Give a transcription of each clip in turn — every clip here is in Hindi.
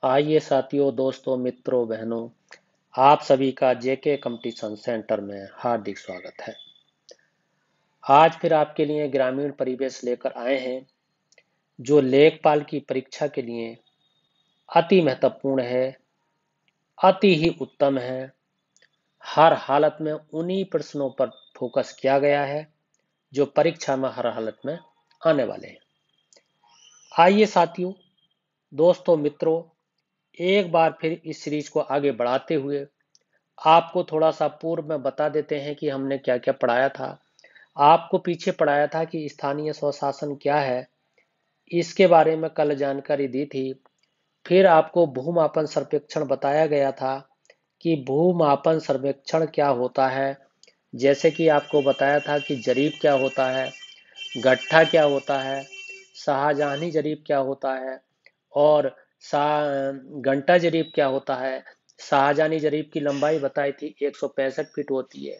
आइए साथियों, दोस्तों, मित्रों, बहनों, आप सभी का जेके कंपटीशन सेंटर में हार्दिक स्वागत है। आज फिर आपके लिए ग्रामीण परिवेश लेकर आए हैं जो लेखपाल की परीक्षा के लिए अति महत्वपूर्ण है, अति ही उत्तम है। हर हालत में उन्हीं प्रश्नों पर फोकस किया गया है जो परीक्षा में हर हालत में आने वाले हैं। आइए साथियों, दोस्तों, मित्रों, एक बार फिर इस सीरीज को आगे बढ़ाते हुए आपको थोड़ा सा पूर्व में बता देते हैं कि हमने क्या क्या पढ़ाया था। आपको पीछे पढ़ाया था कि स्थानीय स्वशासन क्या है, इसके बारे में कल जानकारी दी थी। फिर आपको भूमापन सर्वेक्षण बताया गया था कि भूमापन सर्वेक्षण क्या होता है। जैसे कि आपको बताया था कि जरीब क्या होता है, गट्ठा क्या होता है, शाहजहानी जरीब क्या होता है और घंटा जरीब क्या होता है। शाहजहानी जरीब की लंबाई बताई थी 165 फीट होती है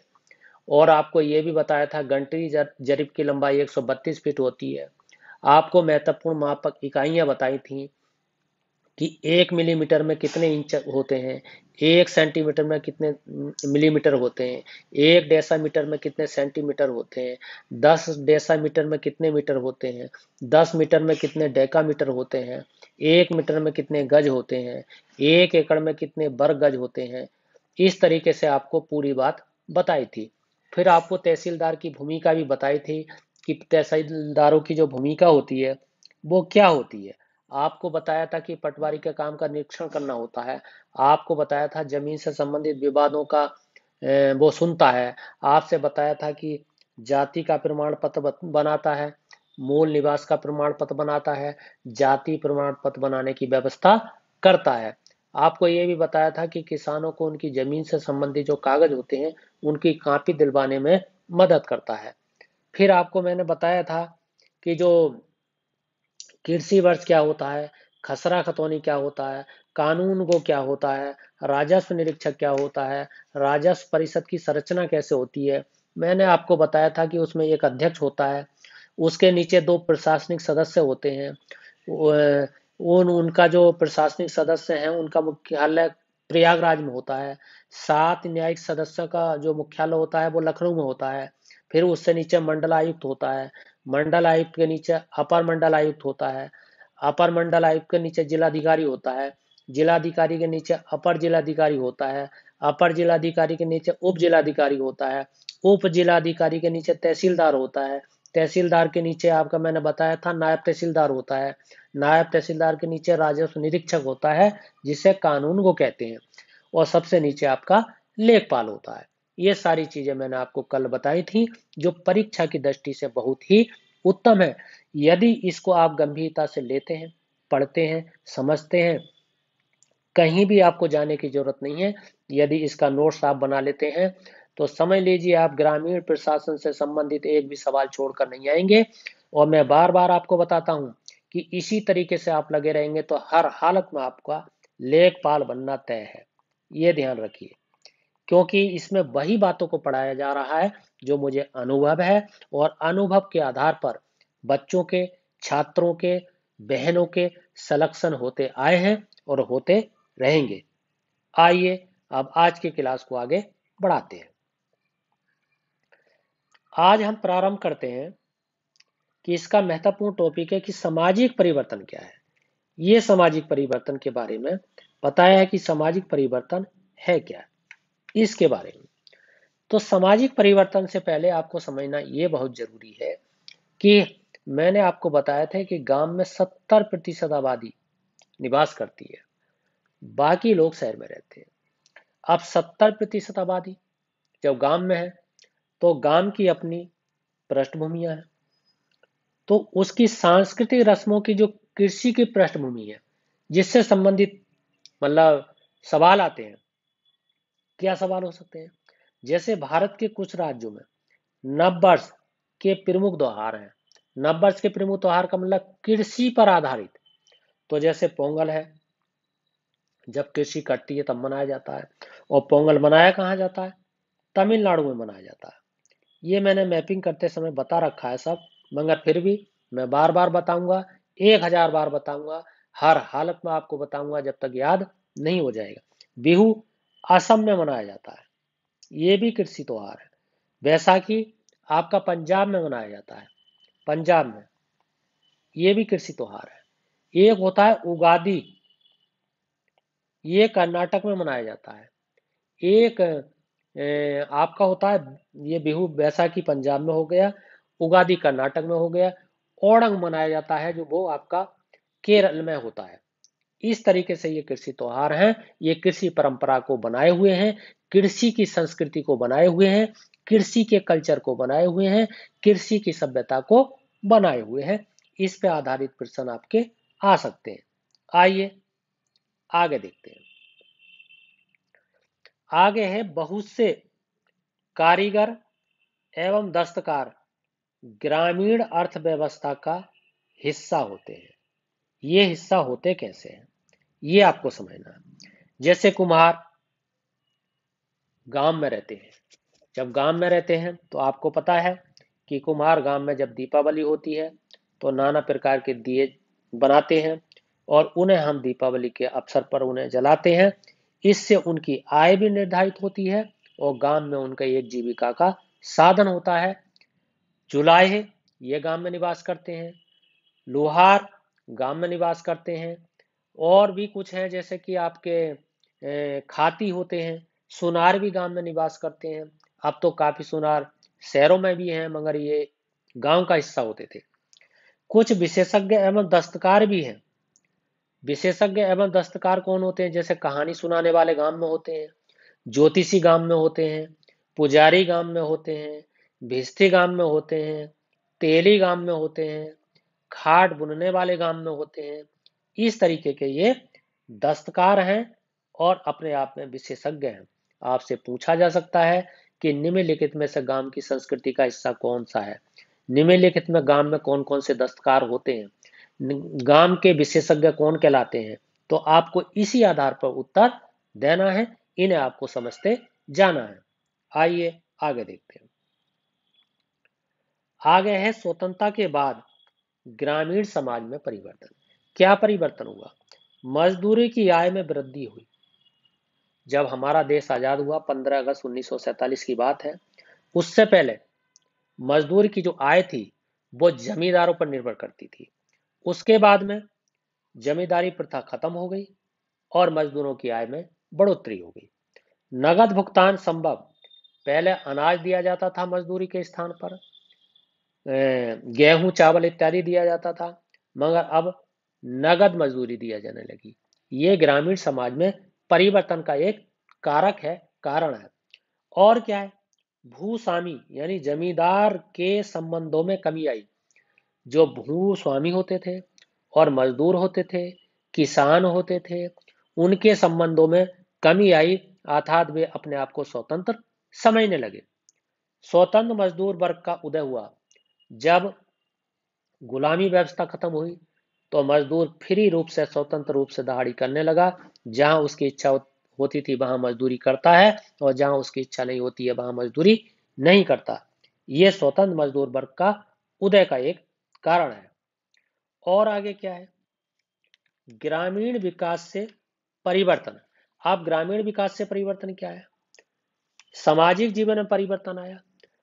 और आपको ये भी बताया था घंटी जरीब की लंबाई 132 फीट होती है। आपको महत्वपूर्ण मापक इकाइयां बताई थी कि 1 मिलीमीटर में कितने इंच होते हैं, 1 सेंटीमीटर में कितने मिलीमीटर होते हैं, 1 डेसीमीटर में कितने सेंटीमीटर होते हैं, 10 डेसीमीटर में कितने मीटर होते हैं, 10 मीटर में कितने डेकामीटर होते हैं, 1 मीटर में कितने गज होते हैं, 1 एकड़ में कितने वर्ग गज होते हैं। इस तरीके से आपको पूरी बात बताई थी। फिर आपको तहसीलदार की भूमिका भी बताई थी कि तहसीलदारों की जो भूमिका होती है वो क्या होती है। आपको बताया था कि पटवारी के काम का निरीक्षण करना होता है। आपको बताया था जमीन से संबंधित विवादों का वो सुनता है। आपसे बताया था कि जाति का प्रमाण पत्र बनाता है, मूल निवास का प्रमाण पत्र बनाता है, जाति प्रमाण पत्र बनाने की व्यवस्था करता है। आपको ये भी बताया था कि किसानों को उनकी जमीन से संबंधित जो कागज होते हैं उनकी कॉपी दिलवाने में मदद करता है। फिर आपको मैंने बताया था कि जो कृषि वर्ष क्या होता है, खसरा खतौनी क्या होता है, कानून गो क्या होता है, राजस्व निरीक्षक क्या होता है, राजस्व परिषद की संरचना कैसे होती है। मैंने आपको बताया था कि उसमें एक अध्यक्ष होता है, उसके नीचे 2 प्रशासनिक सदस्य होते हैं। उनका जो प्रशासनिक सदस्य हैं उनका मुख्यालय प्रयागराज में होता है। 7 न्यायिक सदस्यों का जो मुख्यालय होता है वो लखनऊ में होता है। फिर उससे नीचे मंडल आयुक्त होता है, मंडल आयुक्त के नीचे अपर मंडल आयुक्त होता है, अपर मंडल आयुक्त के नीचे जिलाधिकारी होता है, जिलाधिकारी के नीचे अपर जिलाधिकारी होता है, अपर जिलाधिकारी के नीचे उप जिलाधिकारी होता है, उप जिलाधिकारी के नीचे तहसीलदार होता है, तहसीलदार के नीचे आपका मैंने बताया था नायब तहसीलदार होता है, नायब तहसीलदार के नीचे राजस्व निरीक्षक होता है जिसे कानून को कहते हैं, और सबसे नीचे आपका लेखपाल होता है। ये सारी चीजें मैंने आपको कल बताई थी जो परीक्षा की दृष्टि से बहुत ही उत्तम है। यदि इसको आप गंभीरता से लेते हैं, पढ़ते हैं, समझते हैं, कहीं भी आपको जाने की जरूरत नहीं है। यदि इसका नोट्स आप बना लेते हैं तो समझ लीजिए आप ग्रामीण प्रशासन से संबंधित एक भी सवाल छोड़कर नहीं आएंगे। और मैं बार बार आपको बताता हूं कि इसी तरीके से आप लगे रहेंगे तो हर हालत में आपका लेखपाल बनना तय है। ये ध्यान रखिए, क्योंकि इसमें वही बातों को पढ़ाया जा रहा है जो मुझे अनुभव है, और अनुभव के आधार पर बच्चों के, छात्रों के, बहनों के सिलेक्शन होते आए हैं और होते रहेंगे। आइए अब आज की क्लास को आगे बढ़ाते हैं। आज हम प्रारंभ करते हैं कि इसका महत्वपूर्ण टॉपिक है कि सामाजिक परिवर्तन क्या है। ये सामाजिक परिवर्तन के बारे में बताया है कि सामाजिक परिवर्तन है क्या, इसके बारे में। तो सामाजिक परिवर्तन से पहले आपको समझना ये बहुत जरूरी है कि मैंने आपको बताया था कि गांव में 70% आबादी निवास करती है, बाकी लोग शहर में रहते हैं। अब 70% आबादी जब गांव में है तो गांव की अपनी पृष्ठभूमियां हैं, तो उसकी सांस्कृतिक रस्मों की जो कृषि की पृष्ठभूमि है जिससे संबंधित मतलब सवाल आते हैं। क्या सवाल हो सकते हैं? जैसे भारत के कुछ राज्यों में नववर्ष के प्रमुख त्योहार हैं। नववर्ष के प्रमुख त्योहार का मतलब कृषि पर आधारित। तो जैसे पोंगल है, जब कृषि कटती है तब मनाया जाता है। और पोंगल मनाया कहाँ जाता है? तमिलनाडु में मनाया जाता है। ये मैंने मैपिंग करते समय बता रखा है सब, मगर फिर भी मैं बार बार बताऊंगा, 1000 बार बताऊंगा। हर हालत में आपको बताऊंगा जब तक याद नहीं हो जाएगा। बिहू असम में मनाया जाता है, ये भी कृषि त्योहार है। बैसाखी आपका पंजाब में मनाया जाता है, पंजाब में, ये भी कृषि त्योहार है। एक होता है उगादी, ये कर्नाटक में मनाया जाता है। एक आपका होता है ये बिहू बैसाखी पंजाब में हो गया, उगादी कर्नाटक में हो गया। ओणम मनाया जाता है जो वो आपका केरल में होता है। इस तरीके से ये कृषि त्योहार हैं, ये कृषि परंपरा को बनाए हुए हैं, कृषि की संस्कृति को बनाए हुए हैं, कृषि के कल्चर को बनाए हुए हैं, कृषि की सभ्यता को बनाए हुए हैं। इस पे आधारित प्रश्न आपके आ सकते हैं। आइए आगे देखते हैं। आगे है बहुत से कारीगर एवं दस्तकार ग्रामीण अर्थव्यवस्था का हिस्सा होते हैं। ये हिस्सा होते कैसे हैं, ये आपको समझना है। जैसे कुम्हार गांव में रहते हैं, जब गांव में रहते हैं तो आपको पता है कि कुम्हार गांव में जब दीपावली होती है तो नाना प्रकार के दिए बनाते हैं और उन्हें हम दीपावली के अवसर पर उन्हें जलाते हैं। इससे उनकी आय भी निर्धारित होती है और गांव में उनका एक जीविका का साधन होता है। जुलाहे ये गांव में निवास करते हैं, लोहार गांव में निवास करते हैं, और भी कुछ हैं जैसे कि आपके खाती होते हैं, सुनार भी गांव में निवास करते हैं। अब तो काफी सुनार शहरों में भी हैं मगर ये गांव का हिस्सा होते थे। कुछ विशेषज्ञ एवं दस्तकार भी हैं। विशेषज्ञ एवं दस्तकार कौन होते हैं? जैसे कहानी सुनाने वाले गांव में होते हैं, ज्योतिषी गांव में होते हैं, पुजारी गांव में होते हैं, भिस्ती गांव में होते हैं, तेली गांव में होते हैं, खाट बुनने वाले गांव में होते हैं। इस तरीके के ये दस्तकार हैं और अपने आप में विशेषज्ञ हैं। आपसे पूछा जा सकता है कि निम्नलिखित में से गांव की संस्कृति का हिस्सा कौन सा है? निम्नलिखित में गांव में कौन कौन से दस्तकार होते हैं, गांव के विशेषज्ञ कौन कहलाते हैं? तो आपको इसी आधार पर उत्तर देना है, इन्हें आपको समझते जाना है। आइए आगे देखते हैं। आगे है स्वतंत्रता के बाद ग्रामीण समाज में परिवर्तन। क्या परिवर्तन हुआ? मजदूरी की आय में वृद्धि हुई। जब हमारा देश आजाद हुआ 15 अगस्त 1947 की बात है, उससे पहले मजदूर की जो आय थी वो जमींदारों पर निर्भर करती थी। उसके बाद में जमींदारी प्रथा खत्म हो गई और मजदूरों की आय में बढ़ोतरी हो गई। नगद भुगतान संभव। पहले अनाज दिया जाता था मजदूरी के स्थान पर, गेहूं चावल इत्यादि दिया जाता था, मगर अब नगद मजदूरी दिया जाने लगी। ये ग्रामीण समाज में परिवर्तन का एक कारक है, कारण है। और क्या है? भूस्वामी यानी जमींदार के संबंधों में कमी आई। जो भूस्वामी होते थे और मजदूर होते थे, किसान होते थे, उनके संबंधों में कमी आई, अर्थात वे अपने आप को स्वतंत्र समझने लगे। स्वतंत्र मजदूर वर्ग का उदय हुआ। जब गुलामी व्यवस्था खत्म हुई तो मजदूर फ्री रूप से स्वतंत्र रूप से दहाड़ी करने लगा। जहां उसकी इच्छा होती थी वहां मजदूरी करता है और जहां उसकी इच्छा नहीं होती है वहां मजदूरी नहीं करता। यह स्वतंत्र मजदूर वर्ग का उदय का एक कारण है। और आगे क्या है? ग्रामीण विकास से परिवर्तन। अब ग्रामीण विकास से परिवर्तन क्या है? सामाजिक जीवन में परिवर्तन आया।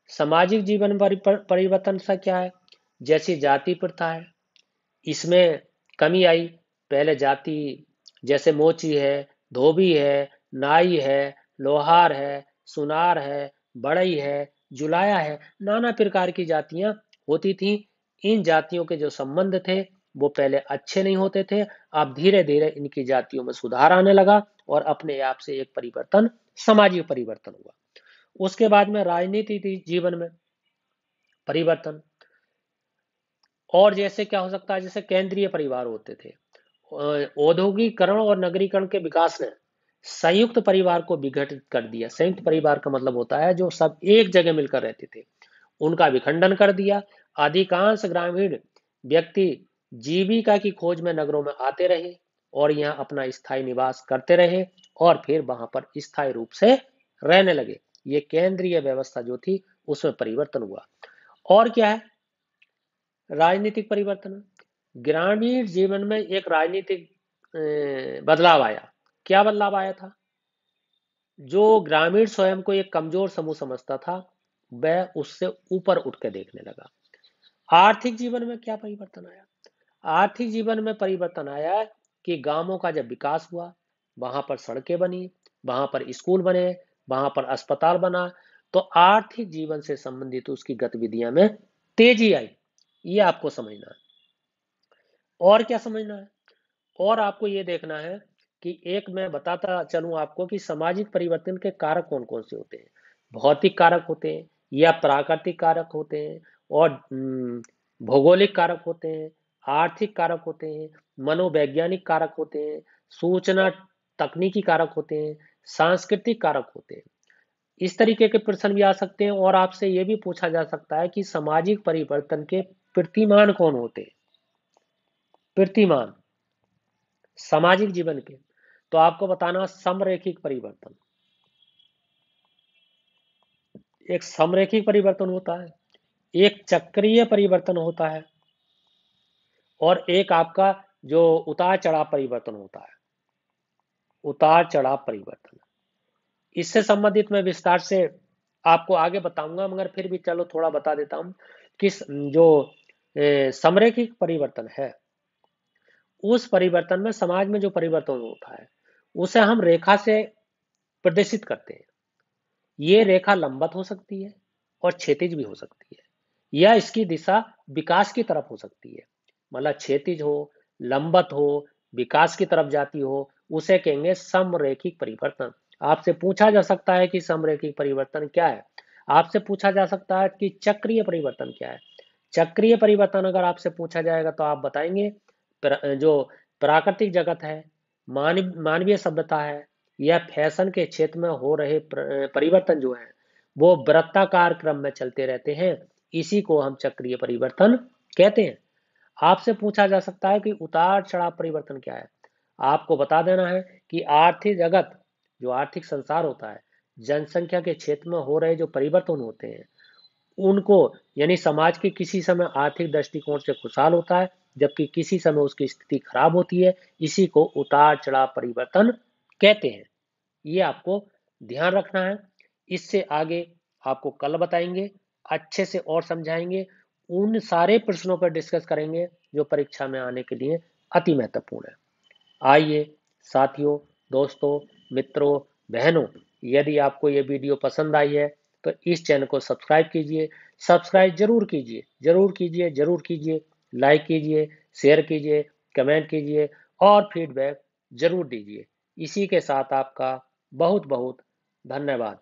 सामाजिक जीवन में परिवर्तन सा क्या है? जैसी जाति प्रथा है, इसमें कमी आई। पहले जाति जैसे मोची है, धोबी है, नाई है, लोहार है, सुनार है, बढ़ई है, जुलाया है, नाना प्रकार की जातियां होती थी। इन जातियों के जो संबंध थे वो पहले अच्छे नहीं होते थे। अब धीरे धीरे इनकी जातियों में सुधार आने लगा और अपने आप से एक परिवर्तन, सामाजिक परिवर्तन हुआ। उसके बाद में राजनीति जीवन में परिवर्तन। और जैसे क्या हो सकता है? जैसे केंद्रीय परिवार होते थे, औद्योगिकरण और नगरीकरण के विकास ने संयुक्त परिवार को विघटित कर दिया। संयुक्त परिवार का मतलब होता है जो सब एक जगह मिलकर रहते थे, उनका विखंडन कर दिया। अधिकांश ग्रामीण व्यक्ति जीविका की खोज में नगरों में आते रहे और यहाँ अपना स्थायी निवास करते रहे और फिर वहां पर स्थायी रूप से रहने लगे। ये केंद्रीय व्यवस्था जो थी उसमें परिवर्तन हुआ। और क्या है? राजनीतिक परिवर्तन। ग्रामीण जीवन में एक राजनीतिक बदलाव आया। क्या बदलाव आया था? जो ग्रामीण स्वयं को एक कमजोर समूह समझता था, वह उससे ऊपर उठ के देखने लगा। आर्थिक जीवन में क्या परिवर्तन आया? आर्थिक जीवन में परिवर्तन आया कि गांवों का जब विकास हुआ, वहां पर सड़कें बनी, वहां पर स्कूल बने, वहां पर अस्पताल बना, तो आर्थिक जीवन से संबंधित उसकी गतिविधियां में तेजी आई। ये आपको समझना है। और क्या समझना है? और आपको ये देखना है कि एक मैं बताता चलूं आपको कि सामाजिक परिवर्तन के कारक कौन कौन से होते हैं। भौतिक कारक होते हैं या प्राकृतिक कारक होते हैं, और भौगोलिक कारक होते हैं, आर्थिक कारक होते हैं, मनोवैज्ञानिक कारक होते हैं, सूचना तकनीकी कारक होते हैं, सांस्कृतिक कारक होते हैं। इस तरीके के प्रश्न भी आ सकते हैं, और आपसे ये भी पूछा जा सकता है कि सामाजिक परिवर्तन के प्रतिमान कौन होते हैं। प्रतिमान सामाजिक जीवन के, तो आपको बताना समरैखिक परिवर्तन। एक समरैखिक परिवर्तन होता है, एक चक्रीय परिवर्तन होता है, और एक आपका जो उतार चढ़ाव परिवर्तन होता है। उतार चढ़ाव परिवर्तन, इससे संबंधित मैं विस्तार से आपको आगे बताऊंगा, मगर फिर भी चलो थोड़ा बता देता हूं कि जो समरैखिक परिवर्तन है, उस परिवर्तन में समाज में जो परिवर्तन होता है उसे हम रेखा से प्रदर्शित करते हैं। ये रेखा लंबवत हो सकती है और क्षैतिज भी हो सकती है, या इसकी दिशा विकास की तरफ हो सकती है। मतलब क्षैतिज हो, लंबवत हो, विकास की तरफ जाती हो, उसे कहेंगे समरैखिक परिवर्तन। आपसे पूछा जा सकता है कि समरैखिक परिवर्तन क्या है। आपसे पूछा जा सकता है कि चक्रीय परिवर्तन क्या है। चक्रीय परिवर्तन अगर आपसे पूछा जाएगा तो आप बताएंगे जो प्राकृतिक जगत है, मानवीय सभ्यता है, या फैशन के क्षेत्र में हो रहे परिवर्तन जो है वो वृत्ताकार क्रम में चलते रहते हैं, इसी को हम चक्रीय परिवर्तन कहते हैं। आपसे पूछा जा सकता है कि उतार चढ़ाव परिवर्तन क्या है। आपको बता देना है कि आर्थिक जगत, जो आर्थिक संसार होता है, जनसंख्या के क्षेत्र में हो रहे जो परिवर्तन होते हैं उनको, यानी समाज के किसी समय आर्थिक दृष्टिकोण से खुशहाल होता है जबकि किसी समय उसकी स्थिति खराब होती है, इसी को उतार चढ़ाव परिवर्तन कहते हैं। ये आपको ध्यान रखना है। इससे आगे आपको कल बताएंगे, अच्छे से और समझाएंगे, उन सारे प्रश्नों पर डिस्कस करेंगे जो परीक्षा में आने के लिए अति महत्वपूर्ण है। आइए साथियों, दोस्तों, मित्रों, बहनों, यदि आपको ये वीडियो पसंद आई है तो इस चैनल को सब्सक्राइब कीजिए। सब्सक्राइब जरूर कीजिए, जरूर कीजिए, जरूर कीजिए। लाइक कीजिए, शेयर कीजिए, कमेंट कीजिए, और फीडबैक जरूर दीजिए। इसी के साथ आपका बहुत बहुत धन्यवाद।